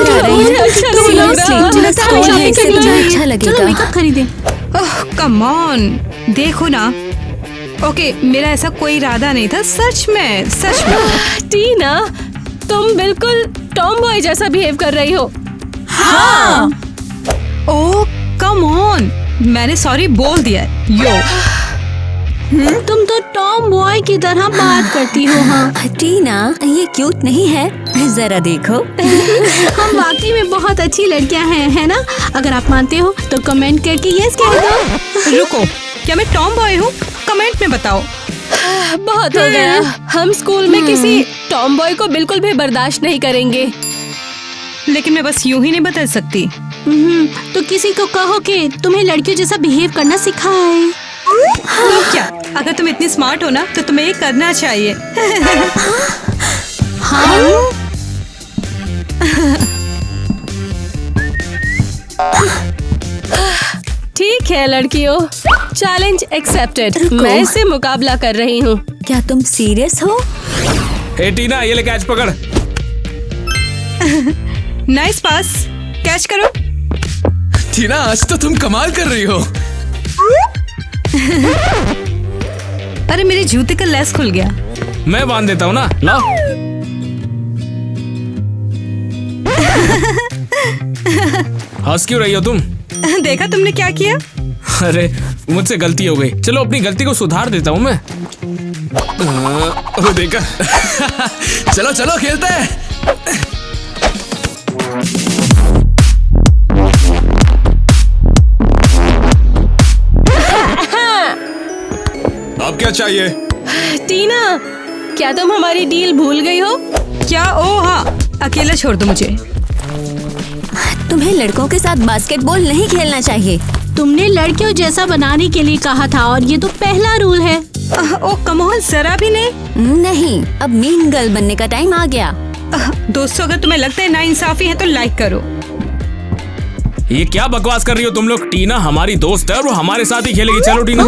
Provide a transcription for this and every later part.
आ रहे हैं। अच्छा नहीं लग रहा। अच्छा लगेगा। मेकअप खरीदे। कम ऑन, देखो ना। ओके, मेरा ऐसा कोई इरादा नहीं था, सच में। टीना, तुम बिल्कुल टॉम बॉय जैसा बिहेव कर रही हो। हाँ। ओह कम ऑन, मैंने सॉरी बोल दिया। यो तुम तो टॉम बॉय की तरह बात करती हो। हाँ टीना, ये क्यूट नहीं है, जरा देखो। हम वाकई में बहुत अच्छी लड़कियां हैं, है ना? अगर आप मानते हो तो कमेंट करके यस कह दो। रुको, क्या मैं टॉम बॉय हूँ? कमेंट में बताओ। बहुत हो गया। हम स्कूल में किसी टॉम बॉय को बिल्कुल भी बर्दाश्त नहीं करेंगे। लेकिन मैं बस यूं ही नहीं बदल सकती। तो किसी को कहो कि तुम्हें लड़कियों जैसा बिहेव करना सिखाए। तो क्या, अगर तुम इतनी स्मार्ट हो ना तो तुम्हें ये करना चाहिए। हाँ? ठीक है लड़कियों, चैलेंज एक्सेप्टेड। मैं इससे मुकाबला कर रही हूँ। क्या तुम सीरियस हो? ए टीना, ये ले कैच पकड़। नाइस पास, कैच करो। टीना, आज तो तुम कमाल कर रही हो। अरे मेरे जूते का लेस खुल गया। मैं बांध देता हूँ ना, लाओ। हंस क्यों रही हो तुम? देखा तुमने क्या किया? अरे मुझसे गलती हो गई, चलो अपनी गलती को सुधार देता हूँ मैं। वो देखा। चलो चलो खेलते हैं। अब क्या चाहिए? टीना, क्या तुम हमारी डील भूल गई हो? क्या? ओ हाँ, अकेला छोड़ दो मुझे। तुम्हें लड़कों के साथ बास्केटबॉल नहीं खेलना चाहिए। तुमने लड़कियों जैसा बनाने के लिए कहा था और ये तो पहला रूल है। ओ कम ऑन, जरा भी नहीं। नहीं, अब मीन गर्ल बनने का टाइम आ गया। दोस्तों, अगर तुम्हें लगता है नाइंसाफी है तो लाइक करो। ये क्या बकवास कर रही हो तुम लोग? टीना हमारी दोस्त है और वो हमारे साथ ही खेलेगी। चलो टीना।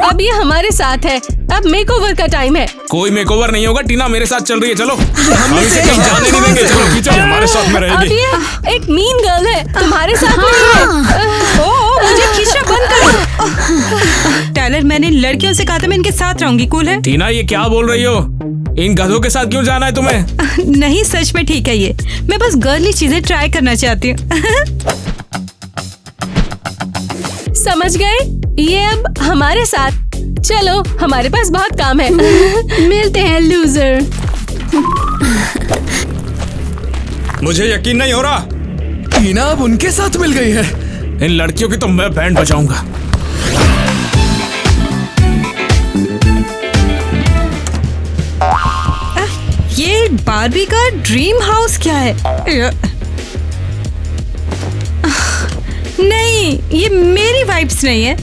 अब ये हमारे साथ है, अब मेकओवर का टाइम है। कोई मेकओवर नहीं होगा, टीना मेरे साथ चल रही है। चलो, हम इसे कहीं जाने नहीं देंगे। चलो खींचो, हमारे साथ में अब रहेगी। ये एक मीन गर्ल है, तुम्हारे साथ नहीं है। ओ मुझे खींचना बंद करो। टाइलर, मैंने लड़कियों से कहा था मैं इनके साथ रहूंगी। कूल है? टीना, ये क्या बोल रही हो? इन गधों के साथ क्यों जाना है तुम्हें? नहीं, सच में ठीक है ये। मैं बस गर्ली चीजें ट्राई करना चाहती हूँ। समझ गए? ये अब हमारे साथ। चलो, हमारे पास बहुत काम है। मिलते हैं लूजर। मुझे यकीन नहीं हो रहा। टीना अब उनके साथ मिल गई है। इन लड़कियों की तो मैं बैंड बजाऊंगा। ये बार्बी का ड्रीम हाउस क्या है? नहीं, ये मेरी वाइब्स नहीं है।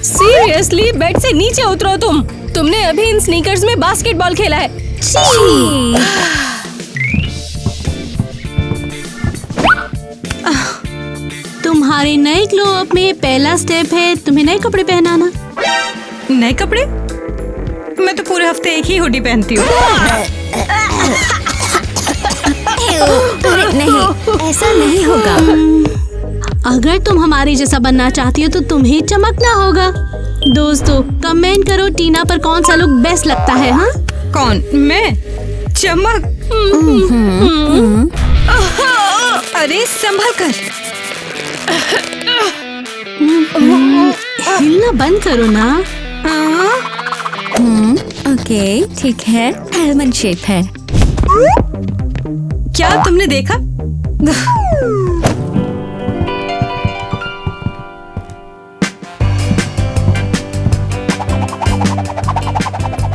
सीरियसली, बेड से नीचे उतरो तुम। तुमने अभी इन स्नीकर्स में बास्केटबॉल खेला है। तुम्हारे नए ग्लो अप में पहला स्टेप है तुम्हें नए कपड़े पहनाना। नए कपड़े? मैं तो पूरे हफ्ते एक ही हुडी पहनती हूँ। नहीं, ऐसा नहीं होगा। अगर तुम हमारे जैसा बनना चाहती हो तो तुम्हें चमकना होगा। दोस्तों, कमेंट करो टीना पर कौन सा लुक बेस्ट लगता है। हाँ, कौन? मैं? चमक? अरे संभल कर। हिलना बंद करो ना। ओके, ठीक है, एलमंड शेप है। क्या तुमने देखा?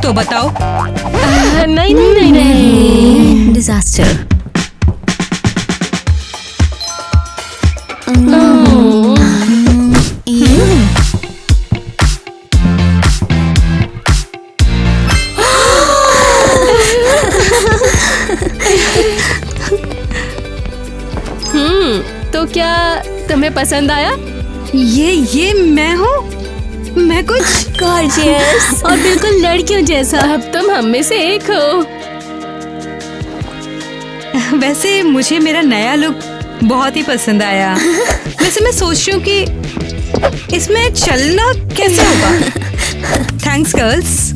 तो बताओ। नहीं नहीं नहीं नहीं, डिजास्टर। तो क्या तुम्हें पसंद आया? ये मैं हूँ? मैं कुछ गॉर्जियस और बिल्कुल लड़कियों जैसा। अब तुम हम में से एक हो। वैसे मुझे मेरा नया लुक बहुत ही पसंद आया। वैसे मैं सोच रही हूँ कि इसमें चलना कैसे होगा। Thanks girls.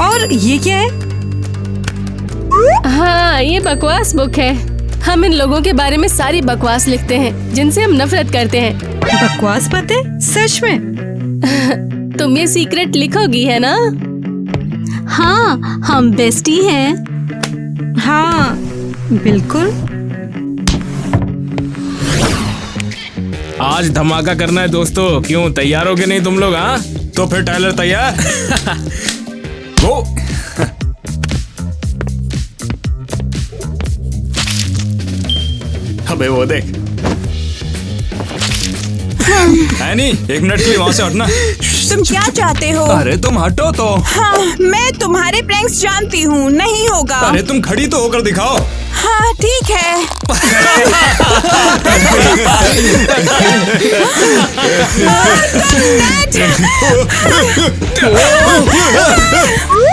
और ये क्या है? हाँ, ये बकवास बुक है। हम इन लोगों के बारे में सारी बकवास लिखते हैं जिनसे हम नफरत करते हैं। बकवास बातें? सच में? तुम ये सीक्रेट लिखोगी है ना? हाँ, हम बेस्टी हैं। हाँ बिल्कुल। आज धमाका करना है दोस्तों, क्यों तैयार हो के नहीं तुम लोग? हाँ तो फिर टाइलर तैयार? वो अबे वो देख। एनी, एक मिनट के लिए वहाँ से हटना। तुम क्या चाहते हो? अरे तुम हटो तो। हाँ, मैं तुम्हारे प्रैंक्स जानती हूँ, नहीं होगा। अरे तुम खड़ी तो होकर दिखाओ। हाँ ठीक है।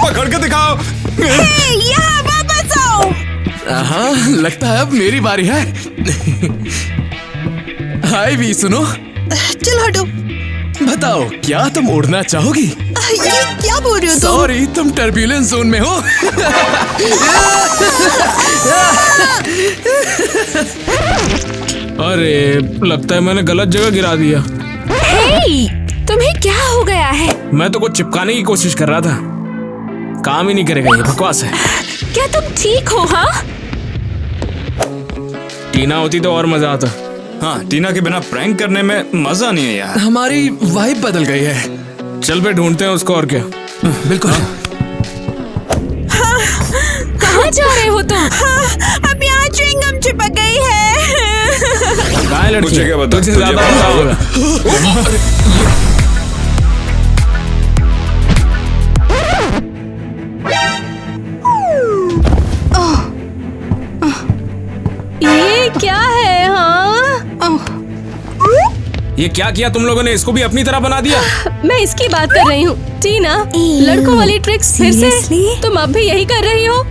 पकड़ के दिखाओ। यहाँ वापस आओ। हाँ, लगता है अब मेरी बारी है। हाय भी, सुनो। चलो हटो। बताओ, क्या तुम उड़ना चाहोगी? ये क्या बोल रहे हो तुम? सॉरी, तुम टर्ब्यूलेंस जोन में हो। अरे लगता है मैंने गलत जगह गिरा दिया। हे, तुम्हें क्या हो गया है? मैं तो कुछ चिपकाने की कोशिश कर रहा था, काम ही नहीं करेगा, ये बकवास है। क्या तुम ठीक हो? हाँ, टीना होती तो और मजा आता। हाँ, टीना के बिना प्रैंक करने में मजा नहीं है यार। हमारी वाइब बदल गई है। चल पे ढूंढते हैं उसको, और क्या। बिल्कुल। कहाँ जा रहे हो तुम? अब यहाँ च्युइंगम चिपक गई है। कहाँ है लड़की? मुझे क्या पता, तुझे तुझे ज्यादा पता पता होगा। ये क्या है? हाँ, ये क्या किया तुम लोगों ने? इसको भी अपनी तरह बना दिया। मैं इसकी बात कर रही हूँ। टीना, लड़कों वाली ट्रिक्स फिर से? Seriously? तुम अब भी यही कर रही हो?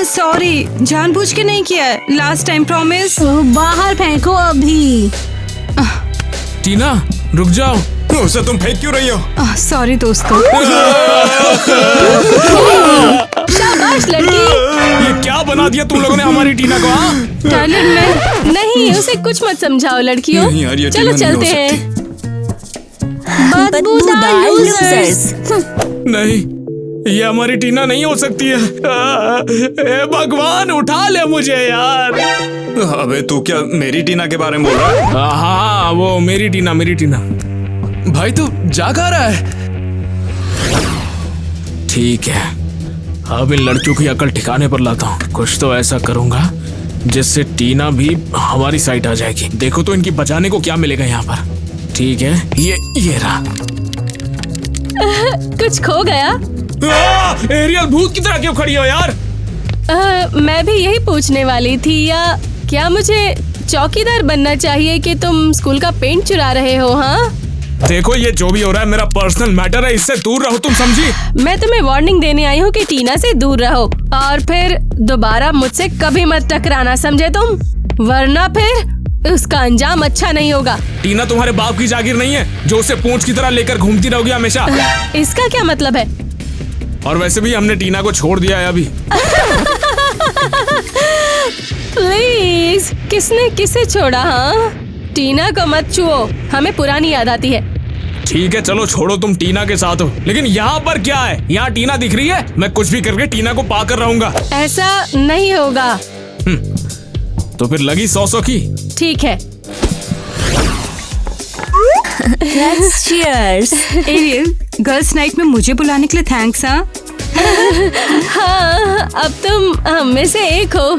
सॉरी, जानबूझ के नहीं किया है। Last time promise. बाहर फेंको अभी। टीना रुक जाओ। उसे तुम फेंक क्यों रही हो? सॉरी दोस्तों। शाबाश लड़की। ये क्या बना दिया तुम लोगों ने हमारी टीना को? हाँ? टाइलर, मैं नहीं, उसे कुछ मत समझाओ लड़कियों। नहीं यार, ये चलो टीना नहीं चलते हो हैं। बदबूदार losers। नहीं, ये हमारी टीना नहीं हो सकती है। ए भगवान, उठा ले मुझे यार। अबे तू क्या मेरी टीना के बारे में बोल रहा है? हाँ, वो मेरी टीना, मेरी टीना। भाई तो जाग आ रहा है। ठीक है, अब इन लड़कियों की अकल ठिकाने पर लाता हूँ। कुछ तो ऐसा करूंगा जिससे टीना भी हमारी साइड आ जाएगी। देखो तो इनकी बचाने को क्या मिलेगा यहाँ पर। ठीक है, ये रहा। कुछ खो गया? एरियल भूत की तरह क्यों खड़ी हो यार? मैं भी यही पूछने वाली थी। या क्या मुझे चौकीदार बनना चाहिए कि तुम स्कूल का पेंट चुरा रहे हो? हाँ, देखो ये जो भी हो रहा है मेरा पर्सनल मैटर है, इससे दूर रहो, तुम समझी? मैं तुम्हें वार्निंग देने आई हूँ कि टीना से दूर रहो और फिर दोबारा मुझसे कभी मत टकराना, समझे तुम? वरना फिर उसका अंजाम अच्छा नहीं होगा। टीना तुम्हारे बाप की जागीर नहीं है जो उसे पूंछ की तरह लेकर घूमती रहोगी हमेशा। इसका क्या मतलब है? और वैसे भी हमने टीना को छोड़ दिया है अभी। प्लीज, किसने किसे छोड़ा? हाँ, टीना को मत छुओ, हमें पुरानी याद आती है। ठीक है चलो छोड़ो, तुम टीना के साथ हो, लेकिन यहाँ पर क्या है? यहाँ टीना दिख रही है, मैं कुछ भी करके टीना को पाकर रहूंगा। ऐसा नहीं होगा। तो फिर लगी 100 की। ठीक है। Let's cheers। Aerial, girls night में मुझे बुलाने के लिए थैंक्स। हाँ, अब तुम हम में से एक हो।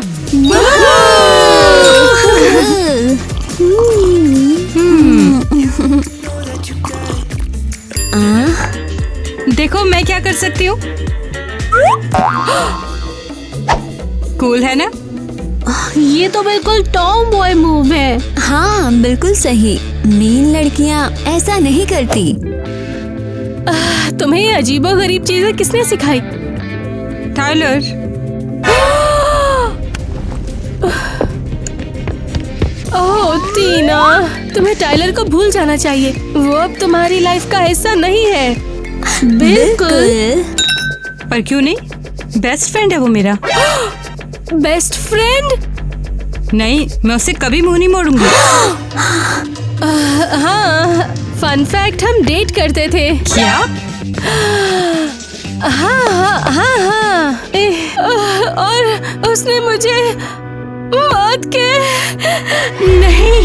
देखो मैं क्या कर सकती हूँ। कूल है ना? ये तो बिल्कुल टॉम बॉय मूव है। हाँ बिल्कुल सही, मीन लड़कियाँ ऐसा नहीं करती। तुम्हें ये अजीबो गरीब चीजें किसने सिखाई? टाइलर, तुम्हें टाइलर को भूल जाना चाहिए। वो अब तुम्हारी लाइफ का हिस्सा नहीं है। बिल्कुल। पर क्यों नहीं, बेस्ट फ्रेंड है वो मेरा। Best friend? नहीं, मैं उससे कभी मुंह नहीं मोड़ूंगी। हाँ, फन फैक्ट, हम डेट करते थे। क्या? हाँ। और उसने मुझे मौत के नहीं,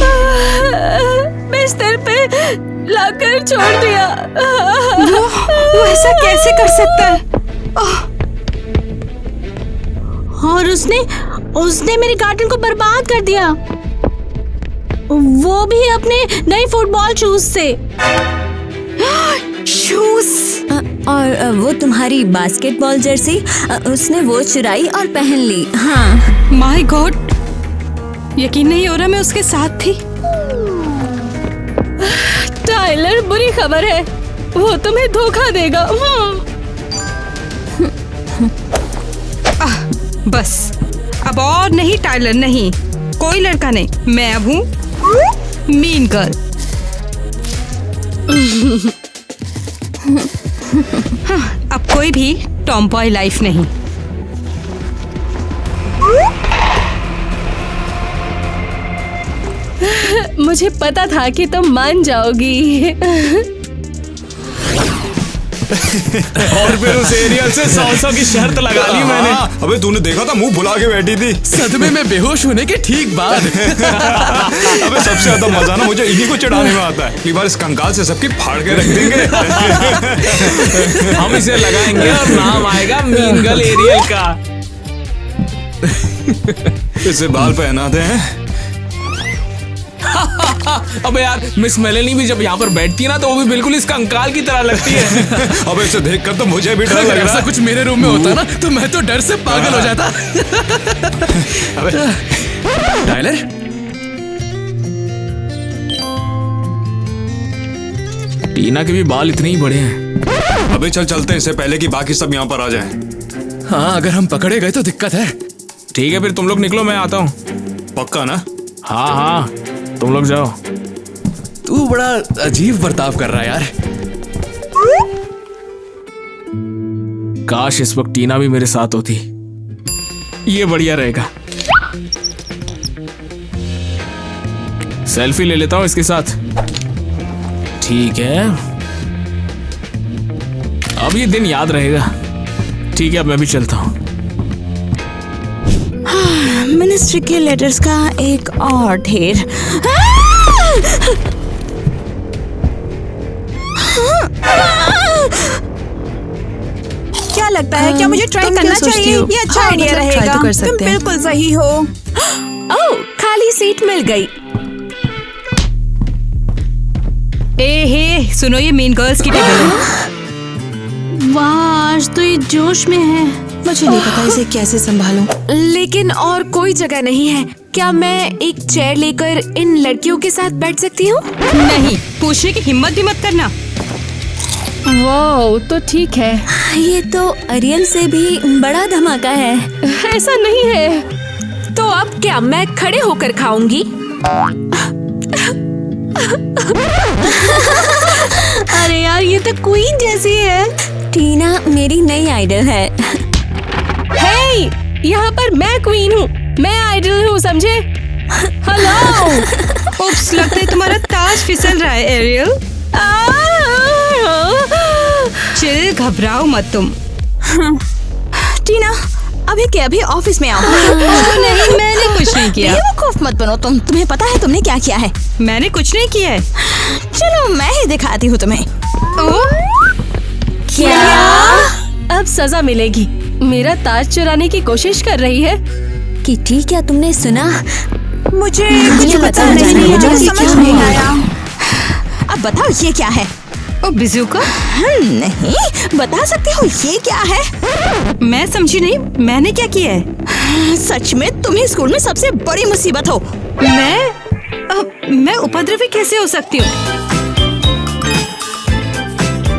बिस्तर पे लाकर छोड़ दिया। वो ऐसा कैसे कर सकता है? और उसने मेरे गार्डन को बर्बाद कर दिया, वो भी अपने नए फुटबॉल शूज से। शूज? और वो तुम्हारी बास्केटबॉल जर्सी उसने वो चुराई और पहन ली। हाँ। माय गॉड, यकीन नहीं हो रहा मैं उसके साथ थी। टाइलर, बुरी खबर है, वो तुम्हें धोखा देगा। बस अब और नहीं टाइलर, नहीं कोई लड़का नहीं, मैं अब हूँ मीन गर्ल। अब कोई भी टॉम बॉय लाइफ नहीं। मुझे पता था कि तुम मान जाओगी। और फिर उस एरियल से 100 की शर्त लगा ली मैंने। अबे तूने देखा था, मुंह भुला के बैठी थी। सदमे में बेहोश होने के ठीक बाद। अबे सबसे ज्यादा मजा ना मुझे इन्हीं को चढ़ाने में आता है। एक बार इस कंकाल से सबकी फाड़ के रख देंगे। हम इसे लगाएंगे और नाम आएगा मीन गर्ल एरियल का। इसे बाल पहनाते हैं। अबे यार, मिस मेलेनी भी जब यहाँ पर बैठती है ना तो वो भी बिल्कुल इस कंकाल की तरह लगती है। अबे इसे देखकर तो मुझे भी डर अगर लग रहा ऐसा है। कुछ मेरे रूम में होता ना तो मैं तो डर से पागल हो जाता। टाइलर, टीना के भी बाल इतने ही बड़े हैं। अबे चल चलते हैं, इससे पहले कि बाकी सब यहाँ पर आ जाएं। हाँ अगर हम पकड़े गए तो दिक्कत है। ठीक है, फिर तुम लोग निकलो, मैं आता हूँ। पक्का ना? हाँ, तुम लोग जाओ। तू बड़ा अजीब बर्ताव कर रहा है यार। काश इस वक्त टीना भी मेरे साथ होती, ये बढ़िया रहेगा। सेल्फी ले लेता हूं इसके साथ। ठीक है, अब ये दिन याद रहेगा। ठीक है, अब मैं भी चलता हूं। मिनिस्ट्री के लेटर्स का एक और ढेर। क्या लगता है, क्या मुझे ट्राई करना चाहिए? ये अच्छा आइडिया रहेगा। तुम बिल्कुल सही हो। ओह, खाली सीट मिल गई। हे सुनो, ये मीन गर्ल्स की टेबल है। वाह, आज तो ये जोश में है। मुझे नहीं पता इसे कैसे संभालूं। लेकिन और कोई जगह नहीं है। क्या मैं एक चेयर लेकर इन लड़कियों के साथ बैठ सकती हूँ? नहीं, पूछने की हिम्मत भी मत करना। वाह, तो ठीक है। ये तो अरियल से भी बड़ा धमाका है। ऐसा नहीं है। तो अब क्या मैं खड़े होकर खाऊंगी? अरे यार, ये तो क्वीन जैसी है। टीना मेरी नई आइडल है। हे, यहाँ पर मैं क्वीन हूँ, मैं आइडल हूँ, समझे? हेलो। उप्स, लगता है तुम्हारा ताज फिसल रहा है एरियल। चिल, घबराओ मत तुम। टीना, अभी के अभी ऑफिस में आओ। नहीं, मैंने कुछ नहीं किया। बेवकूफ मत बनो तुम। तुम्हें पता है तुमने क्या किया है? मैंने कुछ नहीं किया है। चलो मैं ही दिखाती हूँ तुम्हें। क्या? अब सजा मिलेगी। मेरा ताज चुराने की कोशिश कर रही है। किटी, क्या तुमने सुना? मुझे मुझे कुछ पता पता नहीं, नहीं, मुझे मुझे क्या समझ नहीं हुआ? आया। अब बताओ ये क्या है? ओ बिजुका, नहीं, बता सकते हो ये क्या है? मैं समझी नहीं, मैंने क्या किया है? सच में तुम ही स्कूल में सबसे बड़ी मुसीबत हो। मैं उपद्रवी कैसे हो सकती हूँ?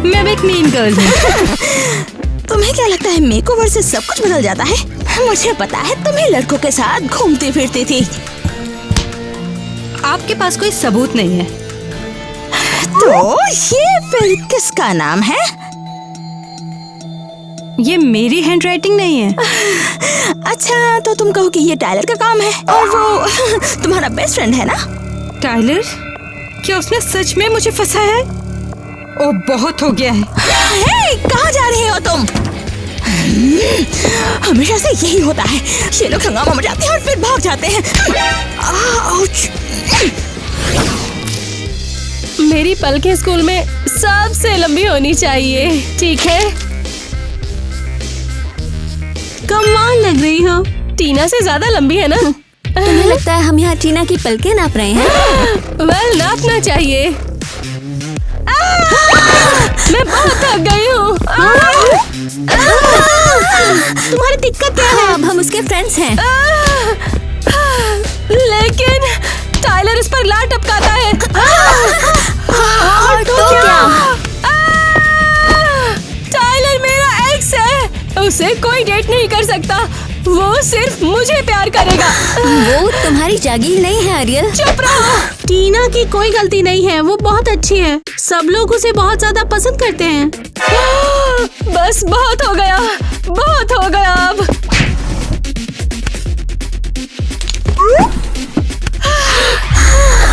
मैं एक मीन गर्ल हूँ। तुम्हें क्या लगता है मेकओवर से सब कुछ बदल जाता है? मुझे पता है, तुम ही लड़कों के साथ घूमती फिरती थी। आपके पास कोई सबूत नहीं है। तो ये फिर किसका नाम है? ये मेरी हैंडराइटिंग नहीं है। अच्छा, तो तुम कहो कि ये टायलर का काम है और वो तुम्हारा बेस्ट फ्रेंड है ना? टायलर? क्या उसने सच में मुझे फंसाया है? ओ, बहुत हो गया है। हे, कहाँ जा रहे हो तुम? हमेशा से यही होता है, ये लोग हंगामा मचाते हैं और फिर भाग जाते हैं। आउच! मेरी पलकें स्कूल में सबसे लंबी होनी चाहिए, ठीक है? कमाल लग रही हो। टीना से ज्यादा लंबी है ना? तुम्हें लगता है हम यहाँ टीना की पलकें नाप रहे हैं? वेल, नापना चाहिए। मैं बहुत थक गई हूँ। तुम्हारी दिक्कत क्या है? अब हम उसके फ्रेंड्स हैं। लेकिन टायलर इस पर लात टपकाता है। और तो क्या? टायलर मेरा एक्स है, उसे कोई डेट नहीं कर सकता, वो सिर्फ मुझे प्यार करेगा। वो तुम्हारी जागीर नहीं है अरियल। चुप रहो। टीना की कोई गलती नहीं है, वो बहुत अच्छी है। सब लोग उसे बहुत ज्यादा पसंद करते हैं। बस बहुत हो गया, बहुत हो गया अब।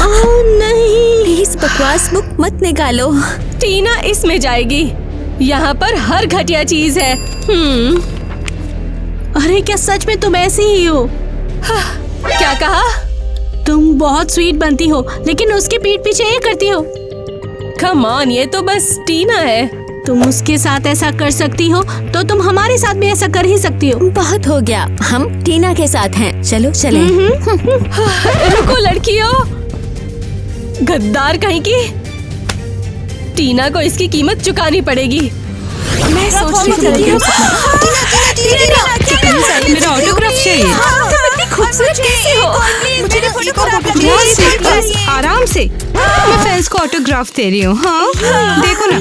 ओह नहीं, प्लीज बकवास बुक मत निकालो। टीना इसमें जाएगी, यहाँ पर हर घटिया चीज है। अरे क्या सच में तुम ऐसी ही हो? क्या कहा? तुम बहुत स्वीट बनती हो, लेकिन उसके पीठ पीछे ये करती हो। कम ऑन, ये तो बस टीना है। तुम उसके साथ ऐसा कर सकती हो, तो तुम हमारे साथ भी ऐसा कर ही सकती हो। बहुत हो गया, हम टीना के साथ हैं। चलो चले। रुको लड़कियों, गद्दार कहीं की। टीना को इसकी कीमत चुकानी पड़ेगी। मैं सोच रही हूँ मेरा ऑटोग्राफ चाहिए। तुम इतनी खूबसूरत कैसे हो? मुझे फोटोग्राफ प्लीज, आराम से। मैं फैंस को ऑटोग्राफ दे रही हूँ। हाँ, देखो ना।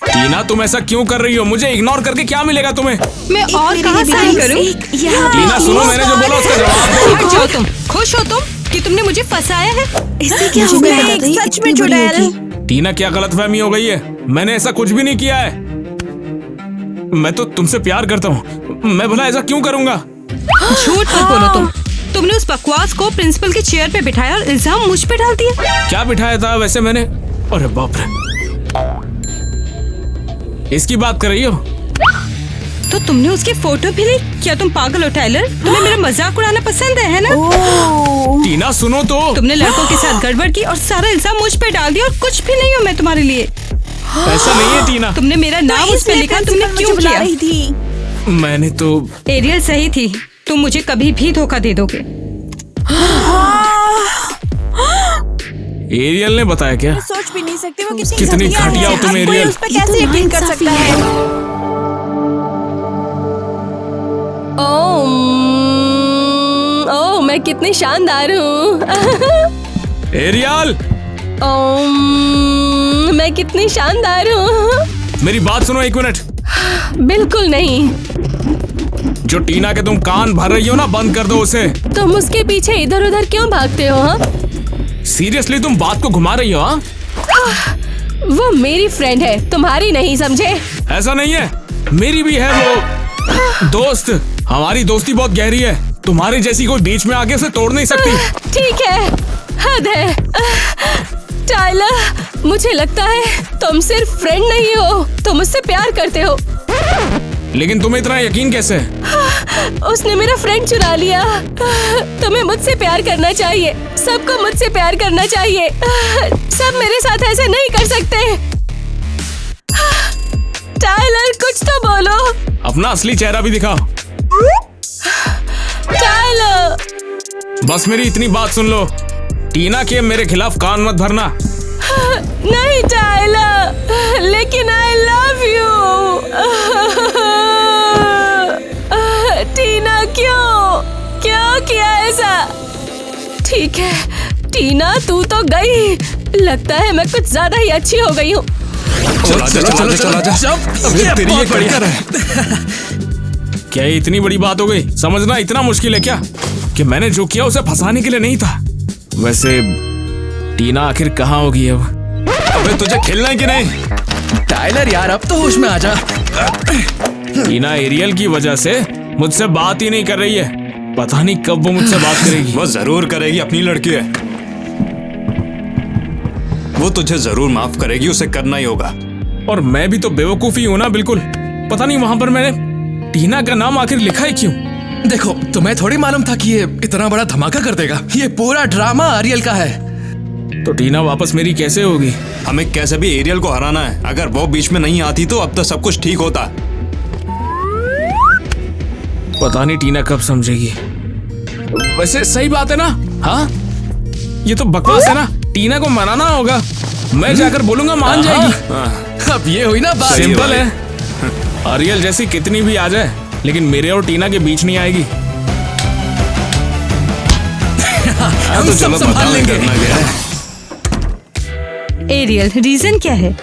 टीना, तुम ऐसा क्यों कर रही हो? मुझे इग्नोर करके क्या मिलेगा तुम्हें? मैं और कहाँ साइन करूँ? टीना सुनो, मैंने जो बोला उसका जवाब दो। हट जाओ तुम। खुश हो तुम कि तुमने मुझे फंसाया है? इससे क्या हो गया? सच में चुड़ैल। टीना, क्या गलतफहमी हो गई है? मैंने ऐसा कुछ भी नहीं किया है। मैं तो तुमसे प्यार करता हूँ, मैं भला ऐसा क्यों करूँगा? झूठ मत बोलो तुम। तुमने उस बकवास को प्रिंसिपल के चेयर पे बिठाया और इल्जाम मुझ पे डाल दिया। क्या बिठाया था वैसे मैंने? अरे बाप रे, इसकी बात कर रही हो? तो तुमने उसकी फोटो भी ली? क्या तुम पागल हो टायलर? तुम्हें मेरा मजाक उड़ाना पसंद है ना? टीना सुनो तो। तुमने लड़कों के साथ गड़बड़ की और सारा इल्जाम मुझ पे डाल दिया और कुछ भी नहीं हूँ मैं तुम्हारे लिए। ऐसा नहीं है टीना। तुमने मेरा नाम उस पे लिखा, तुमने क्यों किया? मैंने तो। एरियल सही थी, तुम मुझे कभी भी धोखा दे दोगे। एरियल ने बताया क्या? सोच भी नहीं सकती वो कितनी घटिया हो तुम एरियल। उस पर कैसे यकीन कर सकता है? ओह, मैं कितनी शानदार हूँ। एरियल, मैं कितनी शानदार हूँ। मेरी बात सुनो एक मिनट। बिल्कुल नहीं। जो टीना के तुम कान भर रही हो ना, बंद कर दो उसे। तुम उसके पीछे इधर उधर क्यों भागते हो? हाँ, सीरियसली तुम बात को घुमा रही हो? हाँ, वो मेरी फ्रेंड है, तुम्हारी नहीं, समझे? ऐसा नहीं है, मेरी भी है वो दोस्त। हमारी दोस्ती बहुत गहरी है, तुम्हारी जैसी कोई बीच में आके उसे तोड़ नहीं सकती। ठीक है, हद है। टायलर, मुझे लगता है तुम सिर्फ फ्रेंड नहीं हो, तुम मुझसे प्यार करते हो। लेकिन तुम्हें इतना यकीन कैसे? उसने मेरा फ्रेंड चुरा लिया। तुम्हें मुझसे प्यार करना चाहिए, सबको मुझसे प्यार करना चाहिए। सब मेरे साथ ऐसे नहीं कर सकते। टायलर, कुछ तो बोलो। अपना असली चेहरा भी दिखाओ। टायलर, बस मेरी इतनी बात सुन लो, टीना के मेरे खिलाफ कान मत भरना। नहीं टायलर, लेकिन आई लव यू। टीना, क्यों किया ऐसा? ठीक है टीना, तू तो गई, लगता है मैं कुछ ज्यादा ही अच्छी हो गई हूँ। चला जा। अबे तेरी ये बढ़िया है। क्या ये इतनी बड़ी बात हो गई? समझना इतना मुश्किल है क्या कि मैंने जो किया उसे फंसाने के लिए नहीं था, वैसे टीना आखिर कहाँ होगी अब? अबे तुझे खेलना है कि नहीं? टाइलर यार अब तो होश में आ जा। टीना एरियल की वजह से मुझसे बात ही नहीं कर रही है। पता नहीं कब वो मुझसे बात करेगी। वो जरूर करेगी, अपनी लड़की है। वो तुझे जरूर माफ करेगी, उसे करना ही होगा। और मैं भी तो बेवकूफी हूं ना बिल्कुल। पता नहीं वहां पर मैंने टीना का नाम आखिर लिखा ही क्यों? देखो तुम्हें थोड़ी मालूम था कि ये इतना बड़ा धमाका कर देगा। ये पूरा ड्रामा आरियल का है। तो टीना वापस मेरी कैसे होगी? हमें कैसे भी एरियल को हराना है। अगर वो बीच में नहीं आती तो अब तक सब कुछ ठीक होता। पता नहीं टीना कब समझेगी। वैसे सही बात है ना? हाँ, ये तो बकवास है ना। टीना को मनाना होगा। मैं जाकर बोलूंगा, मान जाएगी। अब ये हुई ना बात। सिंपल है। आरियल जैसी कितनी भी आ जाए, लेकिन मेरे और टीना के बीच नहीं आएगी। हम तो सब चलो संभाल बताओ लेंगे। करना क्या है। एरियल, रीजन क्या है?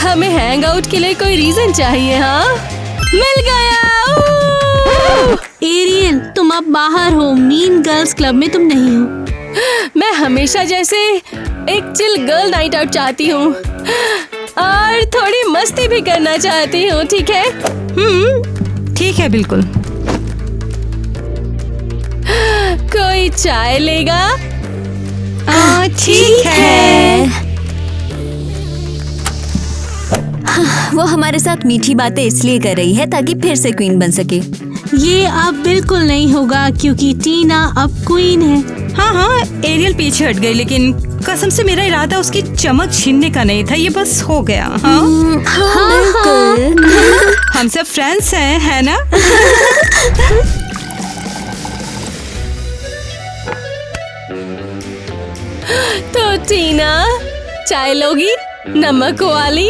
हमें हैंग आउट के लिए कोई रीजन चाहिए। हाँ, मिल गया। एरियल, तुम अब बाहर हो। मीन गर्ल्स क्लब में तुम नहीं हो। मैं हमेशा जैसे एक चिल गर्ल नाइट आउट चाहती हूँ और थोड़ी मस्ती भी करना चाहती हूँ। ठीक है? ठीक है, बिल्कुल। कोई चाय लेगा? ठीक है। वो हमारे साथ मीठी बातें इसलिए कर रही है ताकि फिर से क्वीन बन सके। ये अब बिल्कुल नहीं होगा क्योंकि टीना अब क्वीन है। हाँ, एरियल पीछे हट गई, लेकिन कसम से मेरा इरादा उसकी चमक छीनने का नहीं था। ये बस हो गया। हाँ, बिल्कुल। हम सब फ्रेंड्स हैं, है ना? तो टीना, चाय लोगी? नमक वाली?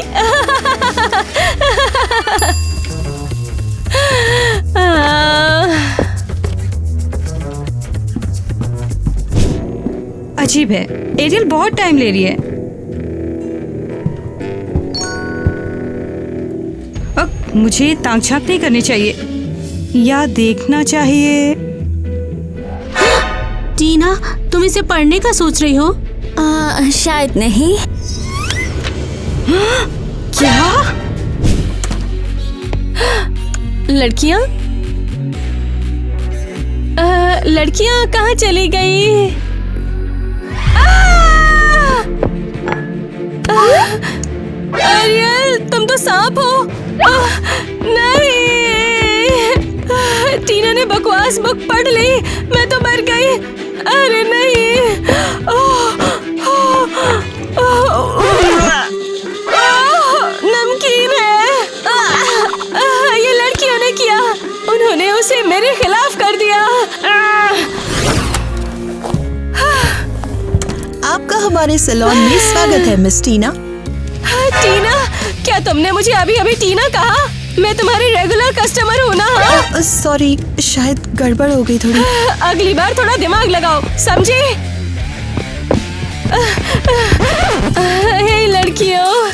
अजीब है, एरियल बहुत टाइम ले रही है। अब मुझे ताक झांक नहीं करनी चाहिए या देखना चाहिए। टीना, तुम इसे पढ़ने का सोच रही हो? शायद नहीं। क्या? लड़कियां कहाँ चली गई? आरियल, तुम तो सांप हो। नहीं, टीना ने बकवास बुक पढ़ ली। मैं तो मर गई। अरे नहीं। नमकीन है। ये लड़कियों ने किया। उन्होंने उसे मेरे खिलाफ कर दिया। आपका हमारे सैलून में स्वागत है मिस टीना। टीना, क्या तुमने मुझे अभी अभी टीना कहा? मैं तुम्हारी रेगुलर कस्टमर हूँ ना? सॉरी, शायद गड़बड़ हो गई थोड़ी। अगली बार थोड़ा दिमाग लगाओ, समझे? हे लड़कियों,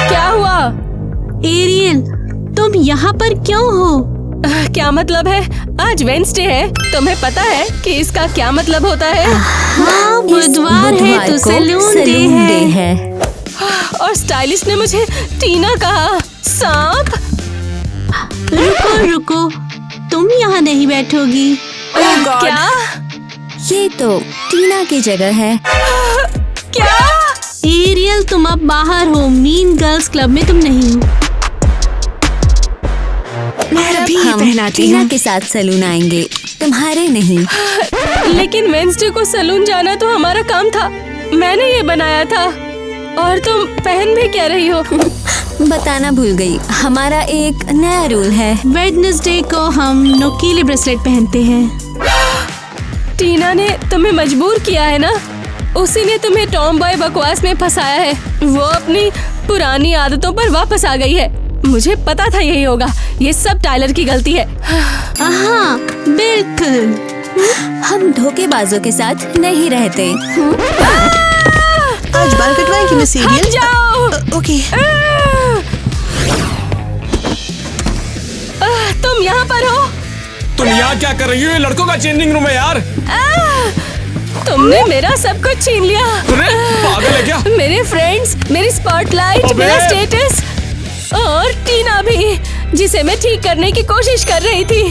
क्या हुआ? एरियल, तुम यहाँ पर क्यों हो? क्या मतलब है? आज वेडनेसडे है। तुम्हें पता है कि इसका क्या मतलब होता है? हाँ, बुधवार है तो को सैलून डे है। और स्टाइलिस्ट ने मुझे टीना कहा। सांप? रुको रुको, तुम यहाँ नहीं बैठोगी। क्या? ये तो टीना की जगह है। क्या? एरियल, तुम अब बाहर हो। मीन गर्ल्स क्लब में तुम नहीं हो। मैं भी हम टीना के साथ सैलून आएंगे, तुम्हारे नहीं। लेकिन वेडनेसडे को सैलून जाना तो हमारा काम था। मैंने ये बनाया था और तुम पहन भी क्या रही हो? बताना भूल गई, हमारा एक नया रूल है। वेडनेसडे को हम नोकीले ब्रेसलेट पहनते हैं। टीना ने तुम्हें मजबूर किया है ना? उसी ने तुम्हें टॉम बॉय बकवास में फंसाया है। वो अपनी पुरानी आदतों पर वापस आ गई है। मुझे पता था यही होगा। ये सब टाइलर की गलती है। हाँ, बिल्कुल। हम धोखेबाजों के साथ नहीं रहते। आज बाल कटवाएंगी मिस हट एरियल? जाओ। ओके। तुम यहाँ पर हो? तुम यहाँ क्या कर रही हो? ये लड़कों का चेंजिंग रूम है यार। तुमने मेरा सब कुछ छीन लिया। अरे पागल है क्या? मेरे फ्रेंड्स, मेरी स्पॉटलाइट, अबे! मेरा स्टेटस और टीना भी, जिसे मैं ठीक करने की कोशिश कर रही थी।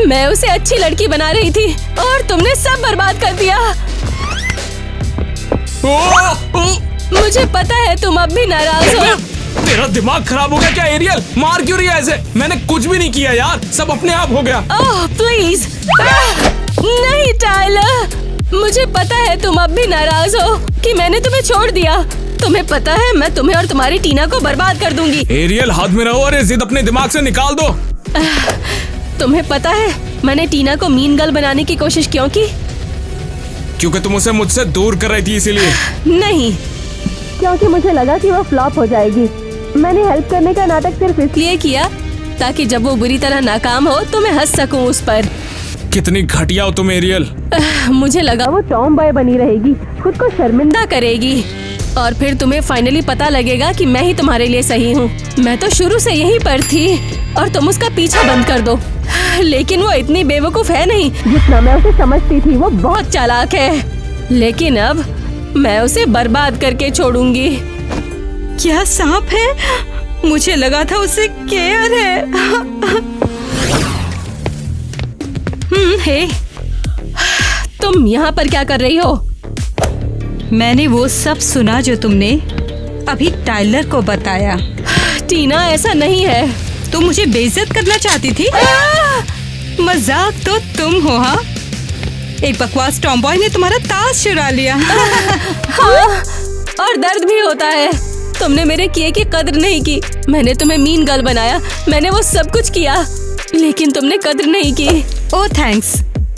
मैं उसे अच्छी लड़की बना रही थी और तुमने सब बर्बाद कर दिया। मुझे पता है तुम अब भी नाराज हो। तेरा दिमाग खराब हो गया क्या एरियल? मार क्यों रही है ऐसे? मैंने कुछ भी नहीं किया यार, सब अपने आप हो गया। ओह प्लीज नहीं टाइलर, मुझे पता है तुम अब भी नाराज हो कि मैंने तुम्हें छोड़ दिया। तुम्हें पता है मैं तुम्हें और तुम्हारी टीना को बर्बाद कर दूंगी। एरियल हाथ में रहो और ये जिद अपने दिमाग से निकाल दो। तुम्हें पता है मैंने टीना को मीन गर्ल बनाने की कोशिश क्यों की? क्योंकि तुम उसे मुझसे दूर कर रही थी इसीलिए। नहीं, क्योंकि मुझे लगा कि वो फ्लॉप हो जाएगी। मैंने हेल्प करने का नाटक सिर्फ इसलिए किया ताकि जब वो बुरी तरह नाकाम हो तो मैं हंस सकूं उस पर। कितनी घटिया हो तुम एरियल। मुझे लगा वो टॉम बॉय बनी रहेगी, खुद को शर्मिंदा करेगी और फिर तुम्हें फाइनली पता लगेगा कि मैं ही तुम्हारे लिए सही हूँ। मैं तो शुरू से यहीं पर थी और तुम उसका पीछा बंद कर दो। लेकिन वो इतनी बेवकूफ है नहीं जितना मैं उसे समझती थी। वो बहुत चालाक है, लेकिन अब मैं उसे बर्बाद करके छोड़ूंगी। क्या सांप है? मुझे लगा था उसे केयर है। हे, तुम यहाँ पर क्या कर रही हो? मैंने वो सब सुना जो तुमने अभी टाइलर को बताया। टीना ऐसा नहीं है। तुम मुझे बेइज्जत करना चाहती थी? मजाक तो तुम हो। हाँ, एक बकवास टॉमबॉय ने तुम्हारा ताज चुरा लिया। हाँ, और दर्द भी होता है। तुमने मेरे किए की कद्र नहीं की। मैंने तुम्हें मीन गर्ल बनाया, मैंने वो सब कुछ किया, लेकिन तुमने कद्र नहीं की। ओह थैंक्स,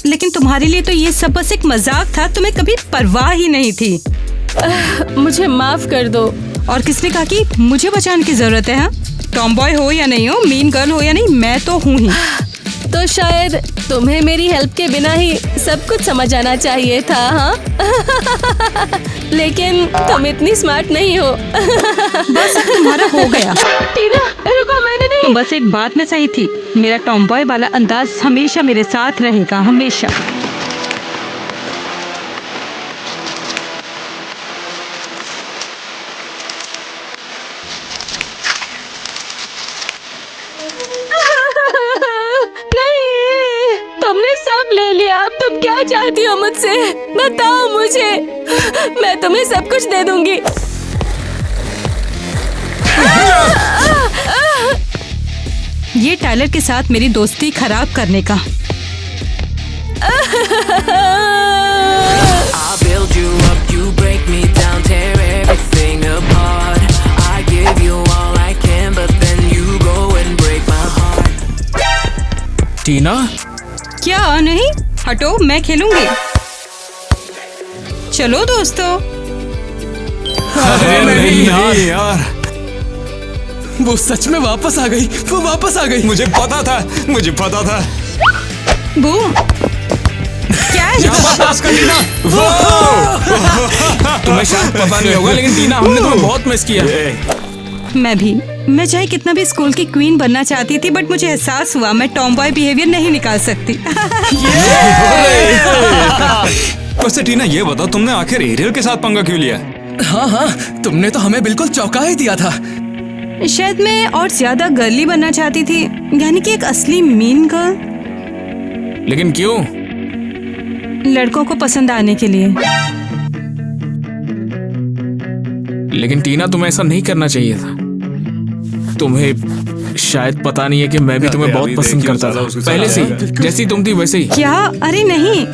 लेकिन तुम्हारे लिए तो ये सब बस एक मजाक था। तुम्हें कभी परवाह ही नहीं थी। मुझे माफ कर दो। और किसने कहा कि मुझे बचाने की जरूरत है? हाँ, टॉमबॉय हो या नहीं हो, मीन गर्ल हो या नहीं, मैं तो हूँ ही। तो शायद तुम्हें मेरी हेल्प के बिना ही सब कुछ समझ आना चाहिए था। हाँ लेकिन तुम इतनी स्मार्ट नहीं हो। बस तुम्हारा हो गया। टीना रुको, मैंने नहीं। तुम बस एक बात में सही थी, मेरा टॉमबॉय वाला अंदाज हमेशा मेरे साथ रहेगा, हमेशा। नहीं, तुमने सब ले लिया। अब तुम क्या चाहती हो मुझसे? बताओ मुझे, मैं तुम्हें सब कुछ दे दूंगी। ये टाइलर के साथ मेरी दोस्ती खराब करने का। I build you up, you break me down, tear everything apart. I give you all I can, but then you go and break my heart. टीना, क्या नहीं? हटो, मैं खेलूंगी। चलो दोस्तों। अरे नहीं यार, वो सच में वापस आ गई। वो वापस आ गई। मुझे पता था, मुझे पता था। बूम, क्या है? बर्दाश्त कर टीना। तुम्हें शायद पता नहीं होगा लेकिन टीना, हमने तुम्हें बहुत मिस किया। मैं भी। मैं चाहे कितना भी स्कूल की क्वीन बनना चाहती थी, बट मुझे एहसास हुआ मैं टॉमबॉय बिहेवियर नहीं निकाल सकती। वैसे टीना ये बताओ, तुमने आखिर एरियल के साथ पंगा क्यों लिया? हाँ हाँ, तुमने तो हमें बिल्कुल चौंका ही दिया था। शायद मैं और ज्यादा गर्ली बनना चाहती थी, यानी कि एक असली मीन गर्ल। लेकिन क्यों? लड़कों को पसंद आने के लिए। लेकिन टीना, तुम्हें ऐसा नहीं करना चाहिए था। तुम्हें शायद पता नहीं है कि मैं भी तुम्हें बहुत पसंद करता था, पहले से ही। जैसी तुम थी वैसे ही। क्या? अरे नहीं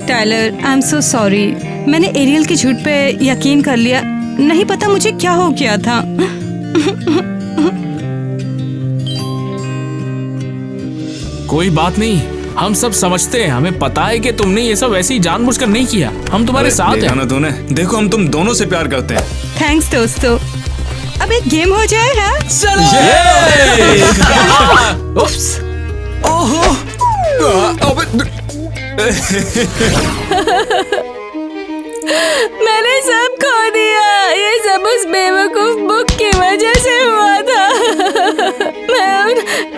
Tyler, I am so sorry. मैंने एरियल की झूठ पे यकीन कर लिया। नहीं पता मुझे क्या हो गया था। कोई बात नहीं, हम सब समझते हैं। हमें पता है कि तुमने ये सब ऐसे ही जानबूझकर नहीं किया। हम तुम्हारे साथ देखा हैं। ना तूने? देखो, हम तुम दोनों से प्यार करते हैं। थैंक्स दोस्तों। अब एक गेम हो जाए। हाँ, उप्स। ओहो, मैंने सब खो दिया। ये सब उस बेवकूफ बुक की वजह से हुआ था। मैं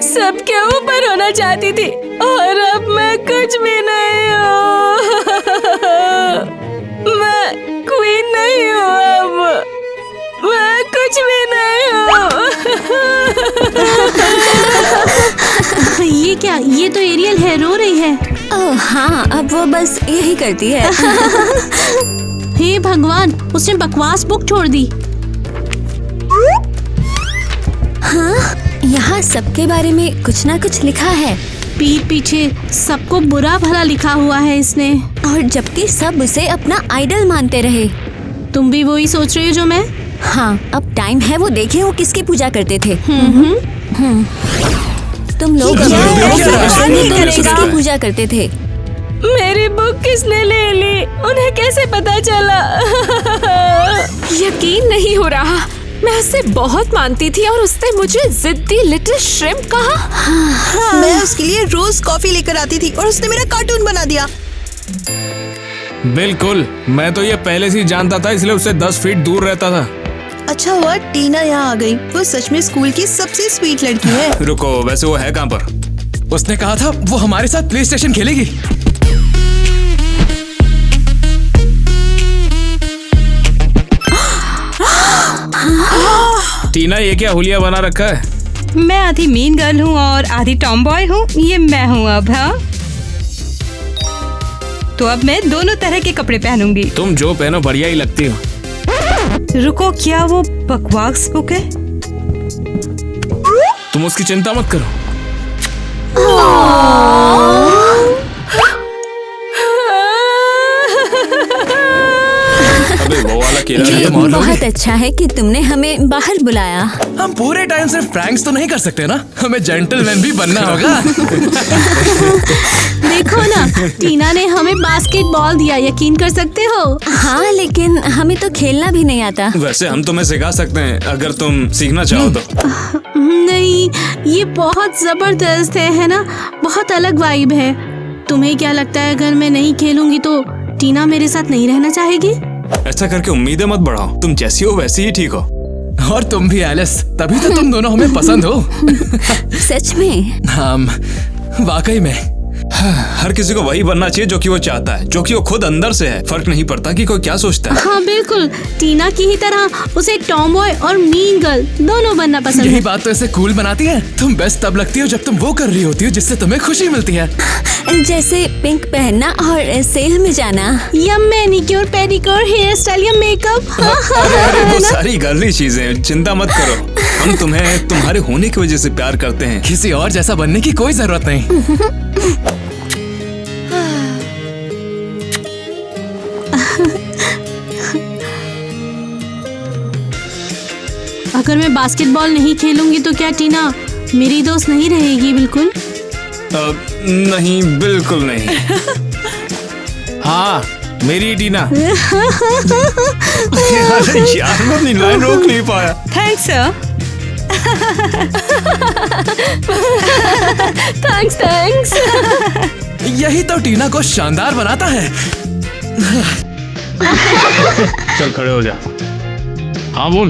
सबके ऊपर होना चाहती थी और अब मैं कुछ भी नहीं हूँ। मैं क्वीन नहीं हूँ, अब मैं कुछ भी नहीं हूँ। ये क्या? ये तो एरियल है, रो रही है। ओह हाँ, अब वो बस यही करती है। हे भगवान, उसने बकवास बुक छोड़ दी। हाँ, यहाँ सबके बारे में कुछ ना कुछ लिखा है पीठ पीछे सबको बुरा भला लिखा हुआ है इसने। और जबकि सब उसे अपना आइडल मानते रहे। तुम भी वही सोच रही हो जो मैं? हाँ, अब टाइम है वो देखें वो किसकी पूजा करते थे। तुम लोग किसकी पूजा करते थे? मेरी बुक किसने ले ली? उन्हें कैसे पता चला? यकीन नहीं हो रहा। मैं उसे बहुत मानती थी और उसने मुझे जिद्दी लिटिल श्रिम्प कहा। मैं उसके लिए रोज कॉफी लेकर आती थी और उसने मेरा कार्टून बना दिया। बिल्कुल, मैं तो ये पहले से ही जानता था, इसलिए उससे 10 फीट दूर रहता था। अच्छा हुआ टीना यहाँ आ गई। वो सच में स्कूल की सबसे स्वीट लड़की है। रुको, वैसे वो है कहाँ पर? उसने कहा था वो हमारे साथ प्ले स्टेशन खेलेगी। टीना, ये क्या हुलिया बना रखा है? मैं आधी मीन गर्ल हूँ और आधी टॉम बॉय हूँ। ये मैं हूँ अब। हाँ, तो अब मैं दोनों तरह के कपड़े पहनूंगी। तुम जो पहनो बढ़िया ही लगती हो। रुको, क्या वो बकवास बुक है? तुम उसकी चिंता मत करो। अबे वो वाला केला ये है। बहुत अच्छा है कि तुमने हमें बाहर बुलाया। हम पूरे टाइम सिर्फ प्रैंक्स तो नहीं कर सकते ना, हमें जेंटलमैन भी बनना होगा। देखो ना, टीना ने हमें बास्केटबॉल दिया, यकीन कर सकते हो? हाँ, लेकिन हमें तो खेलना भी नहीं आता। वैसे हम तुम्हें सिखा सकते हैं अगर तुम सीखना चाहो तो। नहीं, ये बहुत जबरदस्त है ना, बहुत अलग वाइब है। तुम्हें क्या लगता है अगर मैं नहीं खेलूंगी तो टीना मेरे साथ नहीं रहना चाहेगी? ऐसा करके उम्मीदें मत बढ़ाओ, तुम जैसी हो वैसी ही ठीक हो। और तुम भी एलिस, तभी तो तुम दोनों हमें पसंद हो। सच में? हम वाकई में। हर किसी को वही बनना चाहिए जो कि वो चाहता है, जो कि वो खुद अंदर से है। फर्क नहीं पड़ता कि कोई क्या सोचता है। हाँ बिल्कुल, टीना की ही तरह उसे टॉम बॉय और मीन गर्ल दोनों बनना पसंद यही है। बात तो ऐसे कूल बनाती है। तुम बेस्ट तब लगती हो जब तुम वो कर रही होती हो जिससे तुम्हें खुशी मिलती है। जैसे पिंक पहनना और सेल में जाना, या मैनिक्योर, पेडिक्योर, हेयर स्टाइल या मेकअप। अरे वो सारी गर्ली चीजें, चिंता मत करो। हम तुम्हें तुम्हारे होने की वजह से प्यार करते हैं। किसी और जैसा बनने की कोई जरूरत नहीं। अगर मैं बास्केटबॉल नहीं खेलूंगी तो क्या टीना मेरी दोस्त नहीं रहेगी? बिल्कुल नहीं, बिल्कुल नहीं। हाँ, मेरी टीना। अरे यार, मैं अपनी लाइन रोक नहीं पाया। Thanks sir. थैंक्स। यही तो टीना को शानदार बनाता है। चल खड़े हो जा। हाँ बोल।